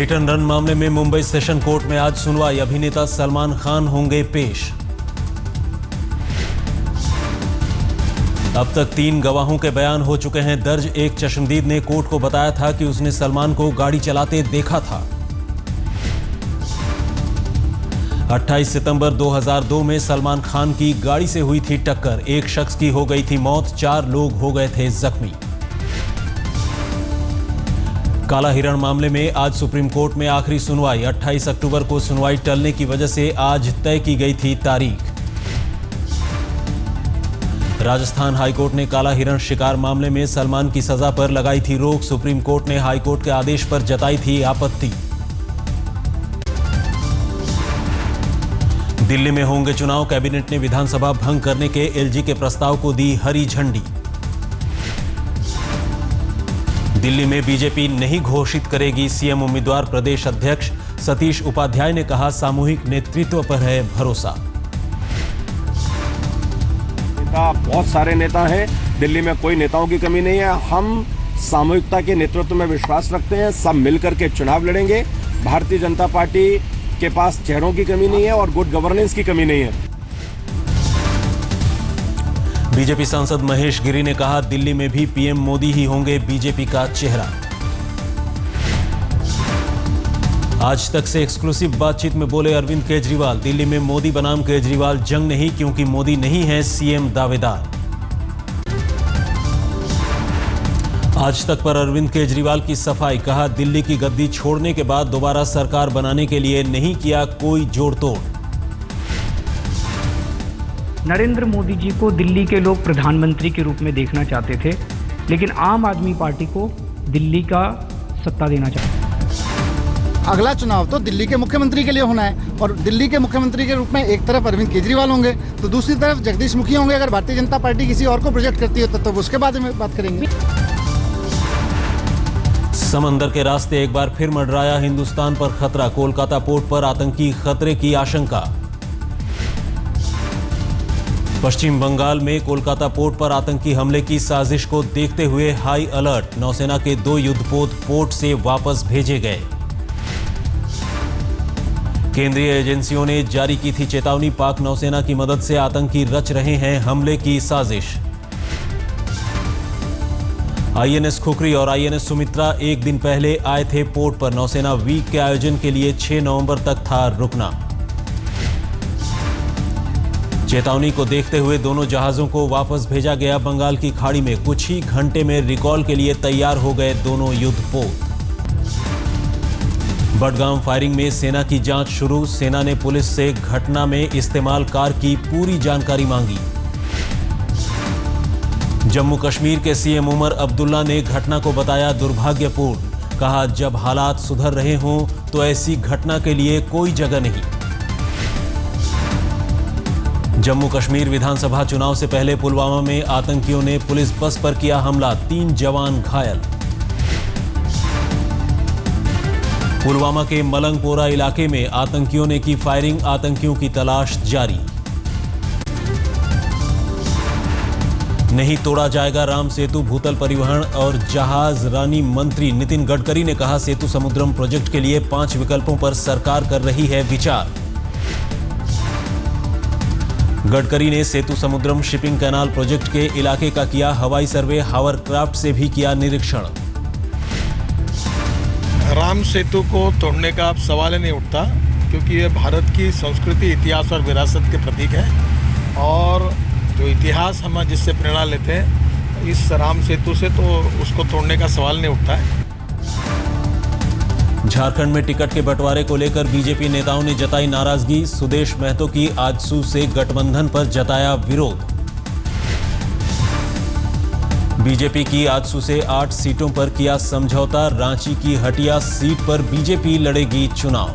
Hit and run मामले में Mumbai session court में आज सुनवाई। अभिनेता सलमान खान होंगे पेश। अब तक 3 गवाहों के बयान हो चुके हैं दर्ज। एक चश्मदीद ने कोर्ट को बताया था कि उसने सलमान को गाड़ी चलाते देखा था। 28 सितंबर 2002 में सलमान खान की गाड़ी से हुई थी टक्कर। एक शख्स की हो गई थी मौत, 4 लोग हो गए थे जख्मी। काला हिरण मामले में आज सुप्रीम कोर्ट में आखिरी सुनवाई। 28 अक्टूबर को सुनवाई टलने की वजह से आज तय की गई थी तारीख। राजस्थान हाईकोर्ट ने काला हिरण शिकार मामले में सलमान की सजा पर लगाई थी रोक। सुप्रीम कोर्ट ने हाईकोर्ट के आदेश पर जताई थी आपत्ति। दिल्ली में होंगे चुनाव। कैबिनेट ने विधानसभा भंग करने के एलजी के प्रस्ताव को दी हरी झंडी। दिल्ली में बीजेपी नहीं घोषित करेगी सीएम उम्मीदवार। प्रदेश अध्यक्ष सतीश उपाध्याय ने कहा, सामूहिक नेतृत्व पर है भरोसा। बहुत सारे नेता हैं, दिल्ली में कोई नेताओं की कमी नहीं है। हम सामूहिकता के नेतृत्व में विश्वास रखते हैं। सब मिलकर के चुनाव लड़ेंगे। भारतीय जनता पार्टी के पास चेहरों की कमी नहीं है और गुड गवर्नेंस की कमी नहीं है। बीजेपी सांसद महेश गिरी ने कहा, दिल्ली में भी पीएम मोदी ही होंगे बीजेपी का चेहरा। आज तक से एक्सक्लूसिव बातचीत में बोले अरविंद केजरीवाल, दिल्ली में मोदी बनाम केजरीवाल जंग नहीं, क्योंकि मोदी नहीं है सीएम दावेदार। आज तक पर अरविंद केजरीवाल की सफाई, कहा दिल्ली की गद्दी छोड़ने के बाद दोबारा सरकार बनाने के लिए नहीं किया कोई जोड़ तोड़। नरेंद्र मोदी जी को दिल्ली के लोग प्रधानमंत्री के रूप में देखना चाहते थे, लेकिन आम आदमी पार्टी को दिल्ली का सत्ता देना चाहते थे। अगला चुनाव तो दिल्ली के मुख्यमंत्री के लिए होना है और दिल्ली के मुख्यमंत्री के रूप में एक तरफ अरविंद केजरीवाल होंगे तो दूसरी तरफ जगदीश मुखी होंगे। अगर भारतीय जनता पार्टी किसी और को प्रोजेक्ट करती है तो उसके बारे में बात करेंगे। समंदर के रास्ते एक बार फिर मंडराया हिंदुस्तान पर खतरा। कोलकाता पोर्ट पर आतंकी खतरे की आशंका। पश्चिम बंगाल में कोलकाता पोर्ट पर आतंकी हमले की साजिश को देखते हुए हाई अलर्ट। नौसेना के 2 युद्धपोत पोर्ट से वापस भेजे गए। केंद्रीय एजेंसियों ने जारी की थी चेतावनी, पाक नौसेना की मदद से आतंकी रच रहे हैं हमले की साजिश। आईएनएस खुखरी और आईएनएस सुमित्रा एक दिन पहले आए थे पोर्ट पर। नौसेना वीक के आयोजन के लिए 6 नवंबर तक था रुकना। चेतावनी को देखते हुए दोनों जहाजों को वापस भेजा गया बंगाल की खाड़ी में। कुछ ही घंटे में रिकॉल के लिए तैयार हो गए दोनों युद्धपोत। बडगाम फायरिंग में सेना की जांच शुरू। सेना ने पुलिस से घटना में इस्तेमाल कार की पूरी जानकारी मांगी। जम्मू कश्मीर के सीएम उमर अब्दुल्ला ने घटना को बताया दुर्भाग्यपूर्ण। कहा, जब हालात सुधर रहे हों तो ऐसी घटना के लिए कोई जगह नहीं। जम्मू कश्मीर विधानसभा चुनाव से पहले पुलवामा में आतंकियों ने पुलिस बस पर किया हमला, 3 जवान घायल। पुलवामा के मलंगपोरा इलाके में आतंकियों ने की फायरिंग, आतंकियों की तलाश जारी। नहीं तोड़ा जाएगा राम सेतु। भूतल परिवहन और जहाज रानी मंत्री नितिन गडकरी ने कहा, सेतु समुद्रम प्रोजेक्ट के लिए 5 विकल्पों पर सरकार कर रही है विचार। गडकरी ने सेतु समुद्रम शिपिंग कैनाल प्रोजेक्ट के इलाके का किया हवाई सर्वे, हावरक्राफ्ट से भी किया निरीक्षण। राम सेतु को तोड़ने का अब सवाल ही नहीं उठता, क्योंकि ये भारत की संस्कृति, इतिहास और विरासत के प्रतीक है। और जो इतिहास हम जिससे प्रेरणा लेते हैं, इस राम सेतु से, तो उसको तोड़ने का सवाल नहीं उठता है। झारखंड में टिकट के बंटवारे को लेकर बीजेपी नेताओं ने जताई नाराजगी। सुदेश महतो की आजसू से गठबंधन पर जताया विरोध। बीजेपी की आजसू से 8 सीटों पर किया समझौता। रांची की हटिया सीट पर बीजेपी लड़ेगी चुनाव।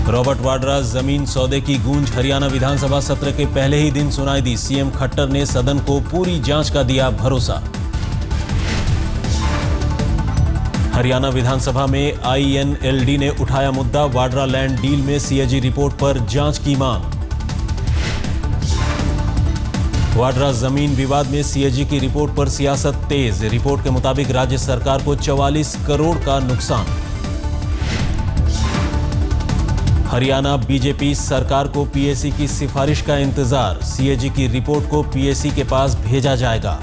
रॉबर्ट वाड्रा जमीन सौदे की गूंज। हरियाणा विधानसभा सत्र के पहले ही दिन सुनाई दी। सीएम खट्टर ने सदन को पूरी जांच का दिया भरोसा। हरियाणा विधानसभा में आईएनएलडी ने उठाया मुद्दा। वाड्रा लैंड डील में सीएजी रिपोर्ट पर जांच की मांग। वाड्रा जमीन विवाद में सीएजी की रिपोर्ट पर सियासत तेज। रिपोर्ट के मुताबिक राज्य सरकार को 44 करोड़ का नुकसान। हरियाणा बीजेपी सरकार को पीएसी की सिफारिश का इंतजार। सीएजी की रिपोर्ट को पीएसी के पास भेजा जाएगा।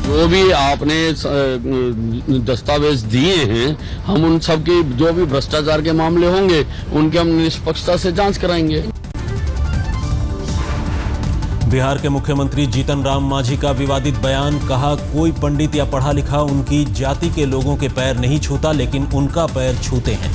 जो भी आपने दस्तावेज दिए हैं, हम उन सब के जो भी भ्रष्टाचार के मामले होंगे उनके हम निष्पक्षता से जांच कराएंगे। बिहार के मुख्यमंत्री जीतन राम मांझी का विवादित बयान। कहा, कोई पंडित या पढ़ा लिखा उनकी जाति के लोगों के पैर नहीं छूता, लेकिन उनका पैर छूते हैं।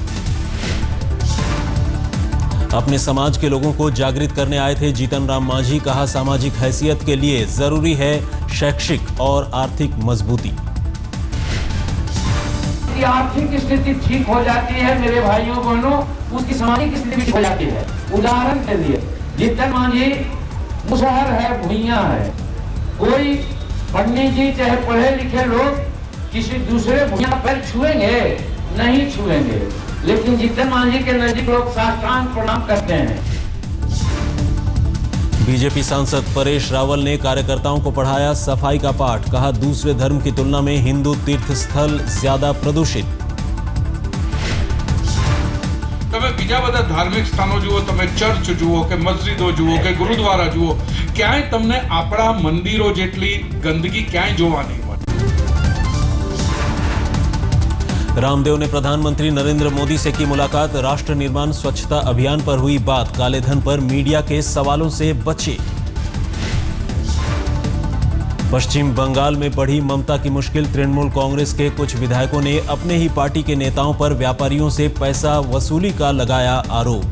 अपने समाज के लोगों को जागृत करने आए थे जीतन राम मांझी। कहा, सामाजिक हैसियत के लिए जरूरी है शैक्षिक और आर्थिक मजबूती। आर्थिक स्थिति ठीक हो जाती है मेरे भाइयों बहनों, उसकी सामाजिक स्थिति ठीक हो जाती है। उदाहरण के लिए जीतन मांझी मुसहर है, भुइयां है। कोई पंडित जी चाहे पढ़े लिखे लोग किसी दूसरे भुइयां पर छुएंगे? नहीं छुएंगे। लेकिन जीतन मांझी के नजदीक लोग साष्टांग प्रणाम करते हैं। बीजेपी सांसद परेश रावल ने कार्यकर्ताओं को पढ़ाया सफाई का पाठ। कहा, दूसरे धर्म की तुलना में हिंदू तीर्थ स्थल ज्यादा प्रदूषित। તમે બીજા બધા ધાર્મિક સ્થાનો જુઓ, તમે ચર્ચ જુઓ કે મસ્જિદો જુઓ કે ગુરુદ્વારા જુઓ, ક્યાંય તમને આપણા મંદિરો જેટલી ગંદકી ક્યાંય જોવા નહીં મળે। रामदेव ने प्रधानमंत्री नरेंद्र मोदी से की मुलाकात। राष्ट्र निर्माण स्वच्छता अभियान पर हुई बात। काले धन पर मीडिया के सवालों से बचे। पश्चिम बंगाल में बढ़ी ममता की मुश्किल। तृणमूल कांग्रेस के कुछ विधायकों ने अपने ही पार्टी के नेताओं पर व्यापारियों से पैसा वसूली का लगाया आरोप।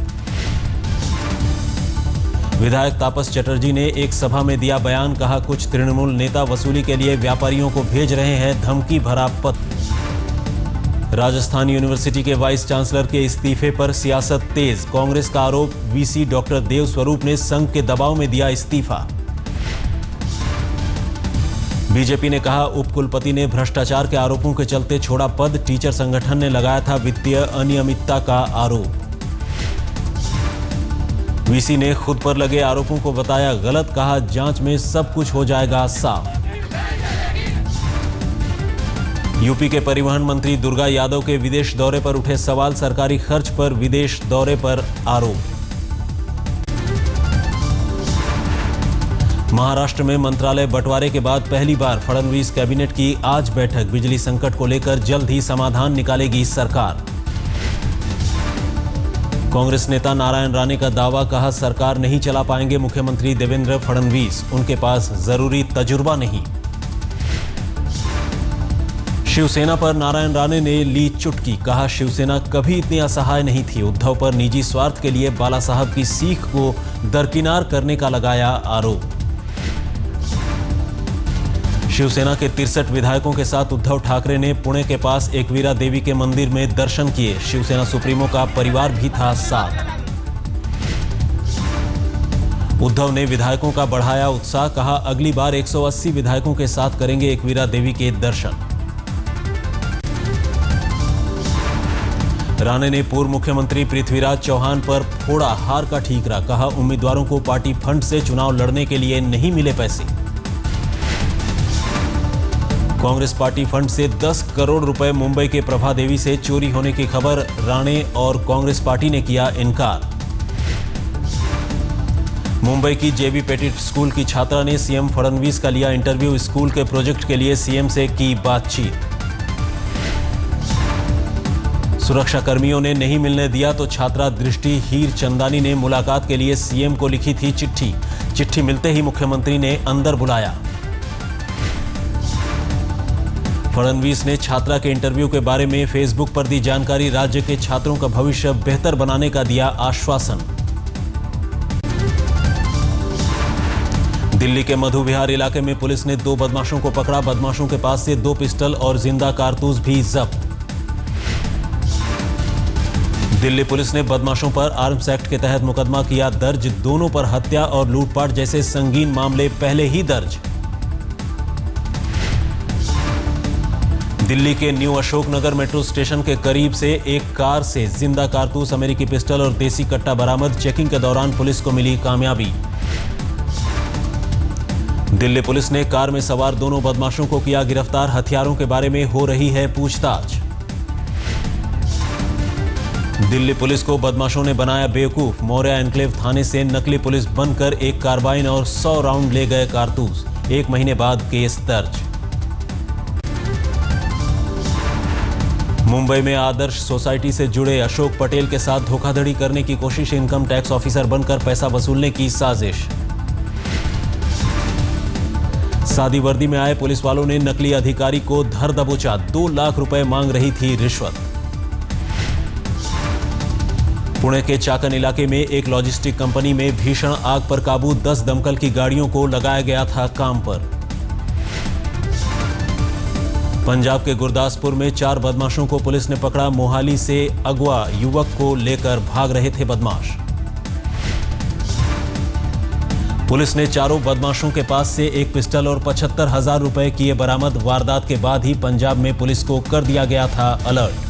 विधायक तापस चटर्जी ने एक सभा में दिया बयान। कहा, कुछ तृणमूल नेता वसूली के लिए व्यापारियों को भेज रहे हैं धमकी भरा पत्र। राजस्थान यूनिवर्सिटी के वाइस चांसलर के इस्तीफे पर सियासत तेज। कांग्रेस का आरोप, वीसी डॉक्टर देव स्वरूप ने संघ के दबाव में दिया इस्तीफा। बीजेपी ने कहा, उपकुलपति ने भ्रष्टाचार के आरोपों के चलते छोड़ा पद। टीचर संगठन ने लगाया था वित्तीय अनियमितता का आरोप। वीसी ने खुद पर लगे आरोपों को बताया गलत। कहा, जांच में सब कुछ हो जाएगा साफ। यूपी के परिवहन मंत्री दुर्गा यादव के विदेश दौरे पर उठे सवाल। सरकारी खर्च पर विदेश दौरे पर आरोप। महाराष्ट्र में मंत्रालय बंटवारे के बाद पहली बार फडणवीस कैबिनेट की आज बैठक। बिजली संकट को लेकर जल्द ही समाधान निकालेगी सरकार। कांग्रेस नेता नारायण राणे का दावा। कहा, सरकार नहीं चला पाएंगे मुख्यमंत्री देवेंद्र फडणवीस, उनके पास जरूरी तजुर्बा नहीं। शिवसेना पर नारायण राणे ने ली चुटकी। कहा, शिवसेना कभी इतनी असहाय नहीं थी। उद्धव पर निजी स्वार्थ के लिए बाला साहब की सीख को दरकिनार करने का लगाया आरोप। शिवसेना के 63 विधायकों के साथ उद्धव ठाकरे ने पुणे के पास एकवीरा देवी के मंदिर में दर्शन किए। शिवसेना सुप्रीमो का परिवार भी था साथ। उद्धव ने विधायकों का बढ़ाया उत्साह। कहा, अगली बार 180 विधायकों के साथ करेंगे एकवीरा देवी के दर्शन। राणे ने पूर्व मुख्यमंत्री पृथ्वीराज चौहान पर फोड़ा हार का ठीकरा। कहा, उम्मीदवारों को पार्टी फंड से चुनाव लड़ने के लिए नहीं मिले पैसे। कांग्रेस पार्टी फंड से 10 करोड़ रुपए मुंबई के प्रभा देवी से चोरी होने की खबर। राणे और कांग्रेस पार्टी ने किया इनकार। मुंबई की जेबी पेटिट स्कूल की छात्रा ने सीएम फडणवीस का लिया इंटरव्यू। स्कूल के प्रोजेक्ट के लिए सीएम से की बातचीत। सुरक्षा कर्मियों ने नहीं मिलने दिया तो छात्रा दृष्टि हीर चंदानी ने मुलाकात के लिए सीएम को लिखी थी चिट्ठी। चिट्ठी मिलते ही मुख्यमंत्री ने अंदर बुलाया। फडणवीस ने छात्रा के इंटरव्यू के बारे में फेसबुक पर दी जानकारी। राज्य के छात्रों का भविष्य बेहतर बनाने का दिया आश्वासन। दिल्ली के मधु विहार इलाके में पुलिस ने 2 बदमाशों को पकड़ा। बदमाशों के पास से 2 पिस्टल और जिंदा कारतूस भी जब्त। दिल्ली पुलिस ने बदमाशों पर आर्म्स एक्ट के तहत मुकदमा किया दर्ज। दोनों पर हत्या और लूटपाट जैसे संगीन मामले पहले ही दर्ज। दिल्ली के न्यू अशोकनगर मेट्रो स्टेशन के करीब से एक कार से जिंदा कारतूस, अमेरिकी पिस्टल और देसी कट्टा बरामद। चेकिंग के दौरान पुलिस को मिली कामयाबी। दिल्ली पुलिस ने कार में सवार दोनों बदमाशों को किया गिरफ्तार, हथियारों के बारे में हो रही है पूछताछ। दिल्ली पुलिस को बदमाशों ने बनाया बेवकूफ, मौर्या एनक्लेव थाने से नकली पुलिस बनकर एक कार्बाइन और 100 राउंड ले गए कारतूस, 1 महीने बाद केस दर्ज। मुंबई में आदर्श सोसाइटी से जुड़े अशोक पटेल के साथ धोखाधड़ी करने की कोशिश, इनकम टैक्स ऑफिसर बनकर पैसा वसूलने की साजिश। सादी वर्दी में आए पुलिस वालों ने नकली अधिकारी को धर दबोचा, 2 लाख रुपए मांग रही थी रिश्वत। पुणे के चाकन इलाके में एक लॉजिस्टिक कंपनी में भीषण आग पर काबू, 10 दमकल की गाड़ियों को लगाया गया था काम पर। पंजाब के गुरदासपुर में 4 बदमाशों को पुलिस ने पकड़ा, मोहाली से अगवा युवक को लेकर भाग रहे थे बदमाश। पुलिस ने चारों बदमाशों के पास से एक पिस्टल और 75,000 रुपए किए बरामद, वारदात के बाद ही पंजाब में पुलिस को कर दिया गया था अलर्ट।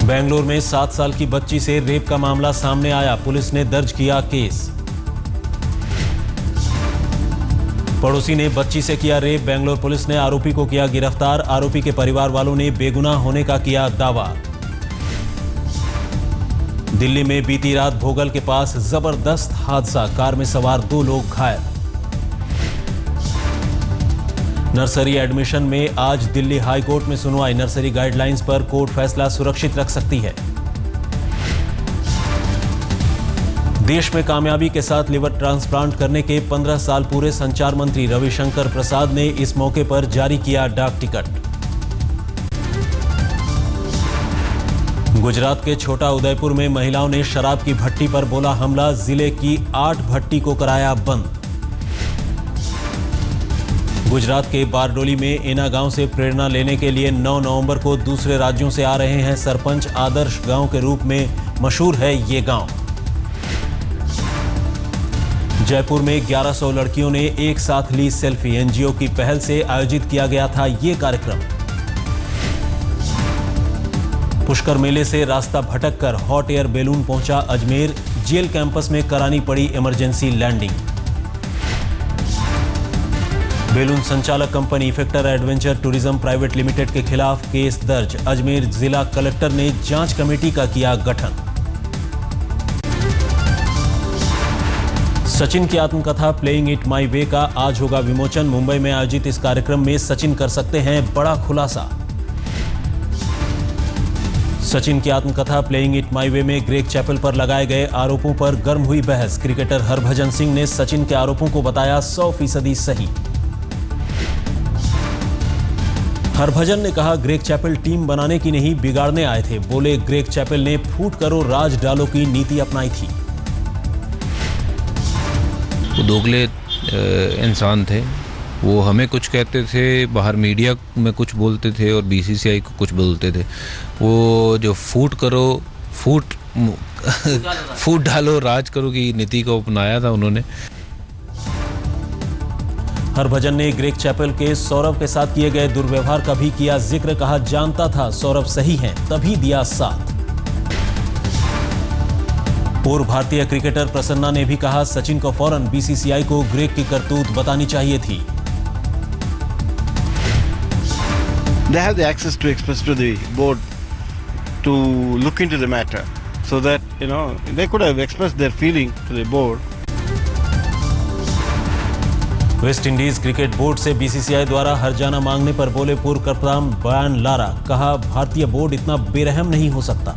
बेंगलुरु में 7 साल की बच्ची से रेप का मामला सामने आया, पुलिस ने दर्ज किया केस। पड़ोसी ने बच्ची से किया रेप, बेंगलुरु पुलिस ने आरोपी को किया गिरफ्तार, आरोपी के परिवार वालों ने बेगुनाह होने का किया दावा। दिल्ली में बीती रात भोगल के पास जबरदस्त हादसा, कार में सवार 2 लोग घायल। नर्सरी एडमिशन में आज दिल्ली हाई कोर्ट में सुनवाई, नर्सरी गाइडलाइंस पर कोर्ट फैसला सुरक्षित रख सकती है। देश में कामयाबी के साथ लिवर ट्रांसप्लांट करने के 15 साल पूरे, संचार मंत्री रविशंकर प्रसाद ने इस मौके पर जारी किया डाक टिकट। गुजरात के छोटा उदयपुर में महिलाओं ने शराब की भट्टी पर बोला हमला, जिले की 8 भट्टी को कराया बंद। गुजरात के बारडोली में एना गांव से प्रेरणा लेने के लिए 9 नवंबर को दूसरे राज्यों से आ रहे हैं सरपंच, आदर्श गांव के रूप में मशहूर है ये गांव। जयपुर में 1100 लड़कियों ने एक साथ ली सेल्फी, एनजीओ की पहल से आयोजित किया गया था ये कार्यक्रम। पुष्कर मेले से रास्ता भटककर हॉट एयर बैलून पहुंचा अजमेर, जेल कैंपस में करानी पड़ी इमरजेंसी लैंडिंग। बैलून संचालक company effector adventure tourism private limited के खिलाफ केस दर्ज, अजमेर जिला कलेक्टर ने जांच कमेटी का किया गठन। सचिन की आत्मकथा प्लेइंग इट माई वे का आज होगा विमोचन, मुंबई में आयोजित इस कार्यक्रम में सचिन कर सकते हैं बड़ा खुलासा। सचिन की आत्मकथा प्लेइंग इट माई वे में ग्रेग चैपल पर लगाए गए आरोपों पर गर्म हुई बहस, क्रिकेटर हरभजन सिंह ने सचिन के आरोपों को बताया 100% सही। हरभजन ने कहा ग्रेग चैपल टीम बनाने की नहीं बिगाड़ने आए थे, बोले ग्रेग चैपल ने फूट करो राज डालो की नीति अपनाई थी। वो दोगले इंसान थे, वो हमें कुछ कहते थे, बाहर मीडिया में कुछ बोलते थे और बीसीसीआई को कुछ बोलते थे। वो जो फूट डालो राज करो की नीति को अपनाया था उन्होंने। हरभजन ने ग्रेग चैपल के सौरव के साथ किए गए दुर्व्यवहार का भी किया जिक्र, कहा जानता था सौरव सही हैं तभी दिया साथ। पूर्व भारतीय क्रिकेटर प्रसन्ना ने भी कहा सचिन को फौरन बीसीसीआई को ग्रेग की करतूत बतानी चाहिए थी। They have the access to express to the board to look into the matter, so that they could have expressed their feeling to the board. West Indies cricket board से BCCI द्वारा हर्जाना मांगने पर बोले पूर्व कप्तान ब्रायन लारा, कहा भारतीय बोर्ड इतना बेरहम नहीं हो सकता।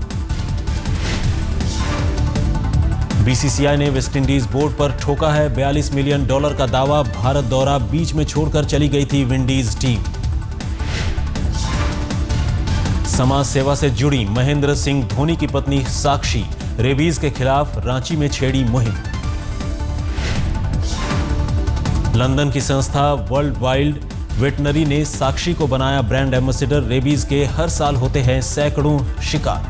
बीसीसीआई ने वेस्ट इंडीज बोर्ड पर ठोका है $42 मिलियन का दावा, भारत दौरा बीच में छोड़कर चली गई थी विंडीज टीम। समाज सेवा से जुड़ी महेंद्र सिंह धोनी की पत्नी साक्षी, रेबीज के खिलाफ रांची में छेड़ी मुहिम। लंदन की संस्था वर्ल्ड वाइल्ड वेटनरी ने साक्षी को बनाया ब्रांड एम्बेसडर, रेबीज के हर साल होते हैं सैकड़ों शिकार।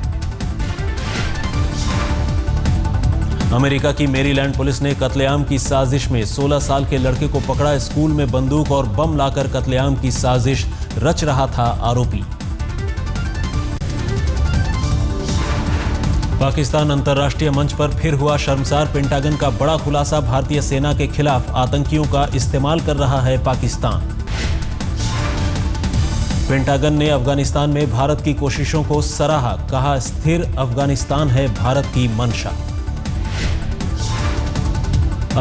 अमेरिका की मेरीलैंड पुलिस ने कत्लेआम की साजिश में 16 साल के लड़के को पकड़ा, स्कूल में बंदूक और बम लाकर कत्लेआम की साजिश रच रहा था आरोपी। पाकिस्तान अंतर्राष्ट्रीय मंच पर फिर हुआ शर्मसार। पेंटागन का बड़ा खुलासा, भारतीय सेना के खिलाफ आतंकियों का इस्तेमाल कर रहा है पाकिस्तान। पेंटागन ने अफगानिस्तान में भारत की कोशिशों को सराहा, कहा स्थिर अफगानिस्तान है भारत की मंशा।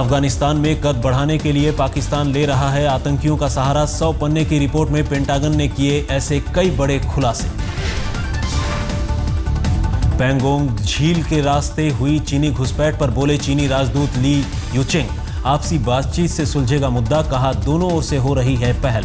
अफगानिस्तान में कद बढ़ाने के लिए पाकिस्तान ले रहा है आतंकियों का सहारा। 100 पन्ने की रिपोर्ट में पेंटागन ने किए ऐसे कई बड़े खुलासे। पैंगोंग झील के रास्ते हुई चीनी घुसपैठ पर बोले चीनी राजदूत ली यूचिंग, आपसी बातचीत से सुलझेगा मुद्दा, कहा दोनों ओर से हो रही है पहल।